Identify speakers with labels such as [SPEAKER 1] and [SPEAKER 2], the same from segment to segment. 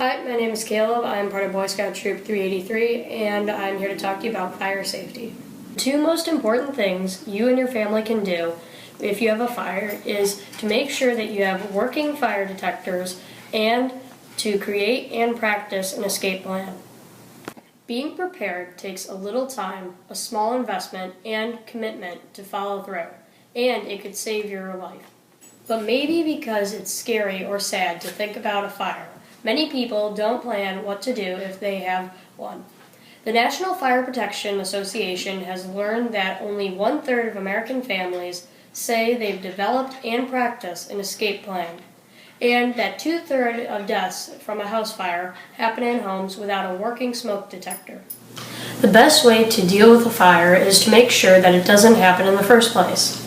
[SPEAKER 1] Hi, my name is Caleb. I'm part of Boy Scout Troop 383, and I'm here to talk to you about fire safety. Two most important things you and your family can do if you have a fire is to make sure that you have working fire detectors and to create and practice an escape plan. Being prepared takes a little time, a small investment, and commitment to follow through, and it could save your life. But maybe because it's scary or sad to think about a fire, many people don't plan what to do if they have one. The National Fire Protection Association has learned that only 1/3 of American families say they've developed and practiced an escape plan, and that 2/3 of deaths from a house fire happen in homes without a working smoke detector. The best way to deal with a fire is to make sure that it doesn't happen in the first place.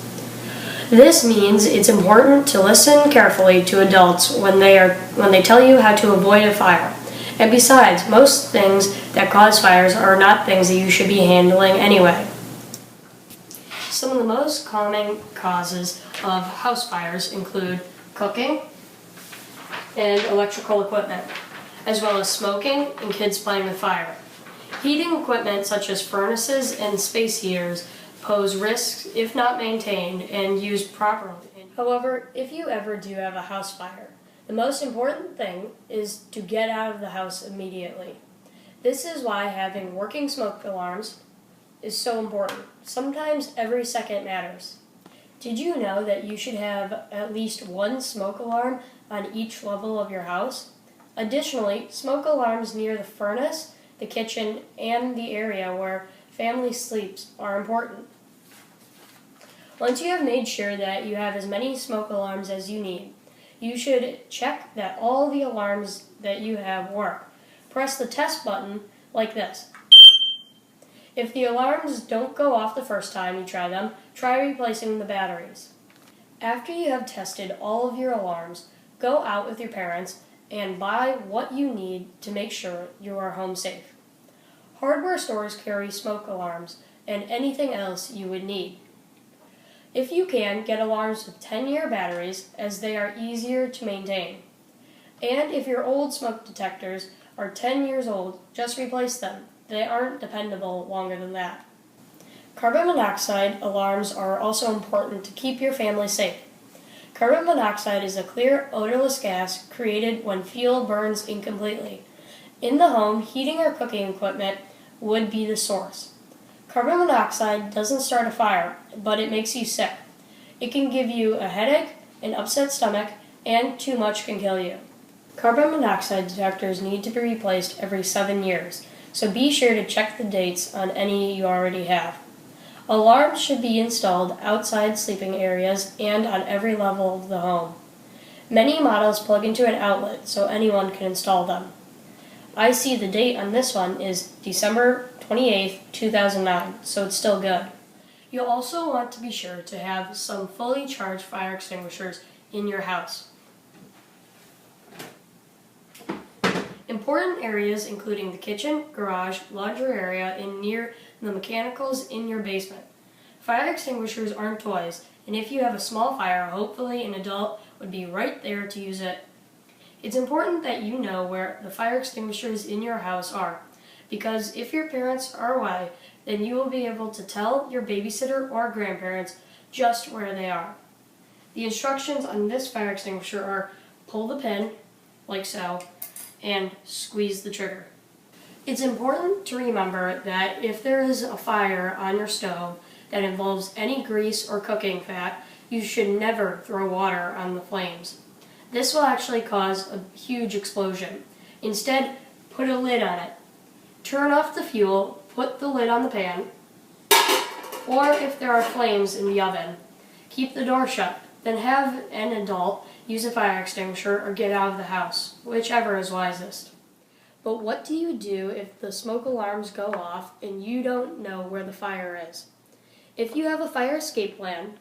[SPEAKER 1] This means it's important to listen carefully to adults when they tell you how to avoid a fire. And besides, most things that cause fires are not things that you should be handling anyway. Some of the most common causes of house fires include cooking and electrical equipment, as well as smoking and kids playing with fire. Heating equipment such as furnaces and space heaters pose risks if not maintained and used properly. However, if you ever do have a house fire, the most important thing is to get out of the house immediately. This is why having working smoke alarms is so important. Sometimes every second matters. Did you know that you should have at least one smoke alarm on each level of your house? Additionally, smoke alarms near the furnace, the kitchen, and the area where family sleeps are important. Once you have made sure that you have as many smoke alarms as you need, you should check that all the alarms that you have work. Press the test button like this. If the alarms don't go off the first time you try them, try replacing the batteries. After you have tested all of your alarms, go out with your parents and buy what you need to make sure you are home safe. Hardware stores carry smoke alarms and anything else you would need. If you can, get alarms with 10-year batteries as they are easier to maintain. And if your old smoke detectors are 10 years old, just replace them. They aren't dependable longer than that. Carbon monoxide alarms are also important to keep your family safe. Carbon monoxide is a clear, odorless gas created when fuel burns incompletely. In the home, heating or cooking equipment would be the source. Carbon monoxide doesn't start a fire, but it makes you sick. It can give you a headache, an upset stomach, and too much can kill you. Carbon monoxide detectors need to be replaced every 7 years, so be sure to check the dates on any you already have. Alarms should be installed outside sleeping areas and on every level of the home. Many models plug into an outlet, so anyone can install them. I see the date on this one is December 28th, 2009, so it's still good. You'll also want to be sure to have some fully charged fire extinguishers in your house. Important areas including the kitchen, garage, laundry area, and near the mechanicals in your basement. Fire extinguishers aren't toys, and if you have a small fire, hopefully an adult would be right there to use it. It's important that you know where the fire extinguishers in your house are, because if your parents are away, then you will be able to tell your babysitter or grandparents just where they are. The instructions on this fire extinguisher are pull the pin, like so, and squeeze the trigger. It's important to remember that if there is a fire on your stove that involves any grease or cooking fat, you should never throw water on the flames. This will actually cause a huge explosion. Instead, put a lid on it. Turn off the fuel, put the lid on the pan, or if there are flames in the oven, keep the door shut. Then have an adult use a fire extinguisher or get out of the house, whichever is wisest. But what do you do if the smoke alarms go off and you don't know where the fire is? If you have a fire escape plan,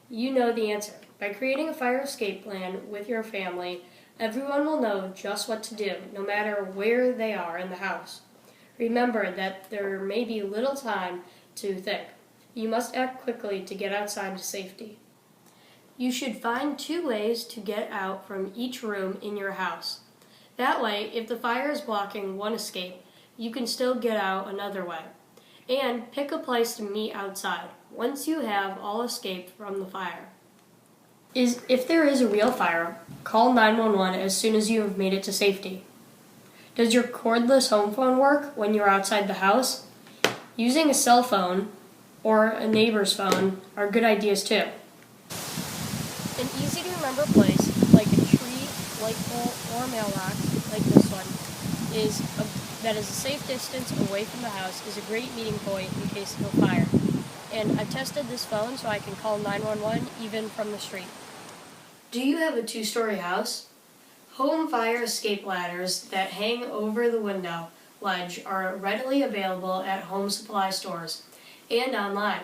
[SPEAKER 1] you know the answer. By creating a fire escape plan with your family, everyone will know just what to do, no matter where they are in the house. Remember that there may be little time to think. You must act quickly to get outside to safety. You should find 2 ways to get out from each room in your house. That way, if the fire is blocking one escape, you can still get out another way. And pick a place to meet outside once you have all escaped from the fire. If there is a real fire, call 911 as soon as you have made it to safety. Does your cordless home phone work when you're outside the house? Using a cell phone or a neighbor's phone are good ideas too. An easy to remember place, like a tree, light pole, or mailbox, like this one, that is a safe distance away from the house is a great meeting point in case of a fire. And I've tested this phone so I can call 911 even from the street. Do you have a 2-story house? Home fire escape ladders that hang over the window ledge are readily available at home supply stores and online.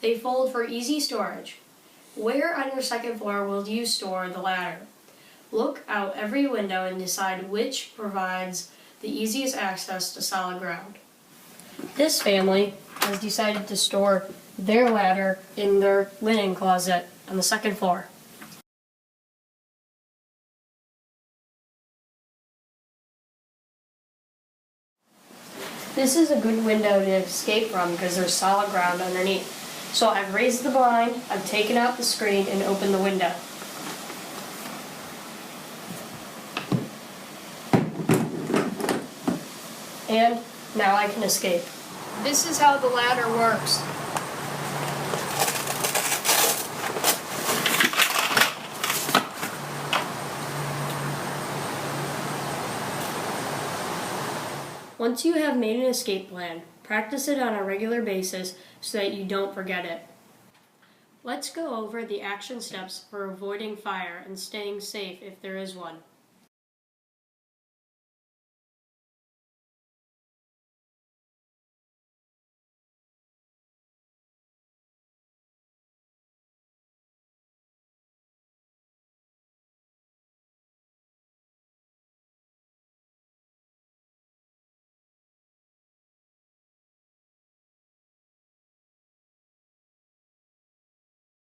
[SPEAKER 1] They fold for easy storage. Where on your second floor will you store the ladder? Look out every window and decide which provides the easiest access to solid ground. This family has decided to store their ladder in their linen closet on the second floor. This is a good window to escape from because there's solid ground underneath. So I've raised the blind, I've taken out the screen, and opened the window. And now I can escape. This is how the ladder works. Once you have made an escape plan, practice it on a regular basis so that you don't forget it. Let's go over the action steps for avoiding fire and staying safe if there is one.